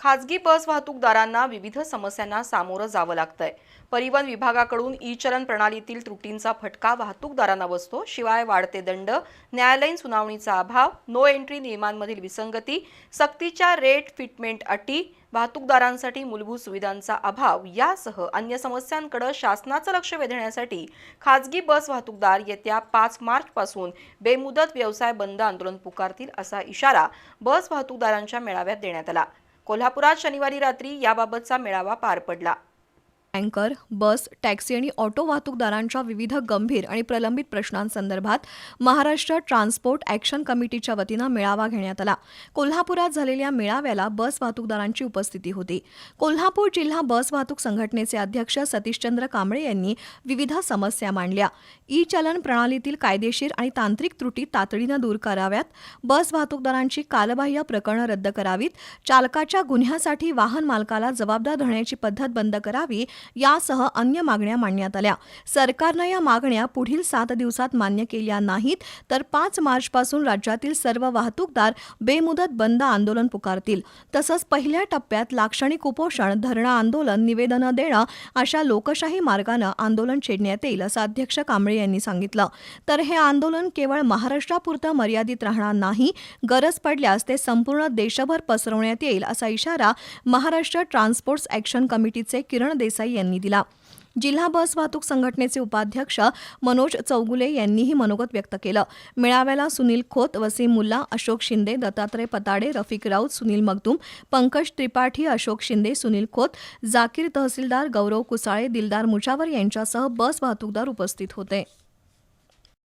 खाजगी बस वाहतूकदारांना विविध समस्यांना सामोरं जावं लागतंय। परिवहन विभागाकडून ई-चलन प्रणालीतील त्रुटींचा फटका वाहतूकदारांना बसतो। शिवाय वाढते दंड, न्यायालयीन सुनावणीचा अभाव, नो एंट्री नियमांमधील विसंगती, सक्तीच्या रेट फिटमेंट अटी, वाहतूकदारांसाठी मूलभूत सुविधांचा अभाव यासह अन्य समस्यांकडे शासनाचं लक्ष वेधण्यासाठी खाजगी बस वाहतूकदार येत्या 5 मार्चपासून बेमुदत व्यवसाय बंद आंदोलन पुकारतील असा इशारा बस वाहतूकदारांच्या मेळाव्यात देण्यात आला। कोल्हापुरात शनिवारी रात्री याबाबतचा मेळावा पार पडला। टँकर, बस, टॅक्सी आणि ऑटो वाहतूकदारांच्या विविध गंभीर आणि प्रलंबित प्रश्नांसंदर्भात महाराष्ट्र ट्रान्सपोर्ट ॲक्शन कमिटीच्या वतीनं मेळावा घेण्यात आला। कोल्हापुरात झालेल्या मेळाव्याला बस वाहतूकदारांची उपस्थिती होती। कोल्हापूर जिल्हा बस वाहतूक संघटनेचे अध्यक्ष सतीशचंद्र कांबळे यांनी विविध समस्या मांडल्या। ई-चलन प्रणालीतील कायदेशीर आणि तांत्रिक त्रुटी तातडीनं दूर कराव्यात, बस वाहतूकदारांची कालबाह्य प्रकरणं रद्द करावीत, चालकाच्या गुन्ह्यासाठी वाहन मालकाला जबाबदार धरण्याची पद्धत बंद करावी यासह अन्य मागण्या मांडण्यात आल्या। सरकारनं या मागण्या पुढील 7 दिवसात मान्य केल्या नाहीत तर 5 मार्चपासून राज्यातील सर्व वाहतूकदार बेमुदत बंद आंदोलन पुकारतील। तसंच पहिल्या टप्प्यात लाक्षणिक उपोषण, धरणं आंदोलन, निवेदनं देणं अशा लोकशाही मार्गानं आंदोलन छेडण्यात येईल असं अध्यक्ष कांबळे यांनी सांगितलं। तर हे आंदोलन केवळ महाराष्ट्रापुरतं मर्यादित राहणार नाही, गरज पडल्यास ते संपूर्ण देशभर पसरवण्यात येईल असा इशारा महाराष्ट्र ट्रान्सपोर्ट ॲक्शन कमिटीचे किरण देसाई यांनी दिला। जिल्हा बस वाहतूक संघटनेचे उपाध्यक्ष मनोज चौगुले यांनीही मनोगत व्यक्त केलं। मेळाव्याला सुनील खोत, वसीम मुल्ला, अशोक शिंदे, दत्तात्रय पताडे, रफिक राऊत, सुनील मगदूम, पंकज त्रिपाठी, अशोक शिंदे, सुनील खोत, जाकीर तहसीलदार, गौरव कुसाळे, दिलदार मुजावर यांच्यासह बस वाहतूकदार उपस्थित होते।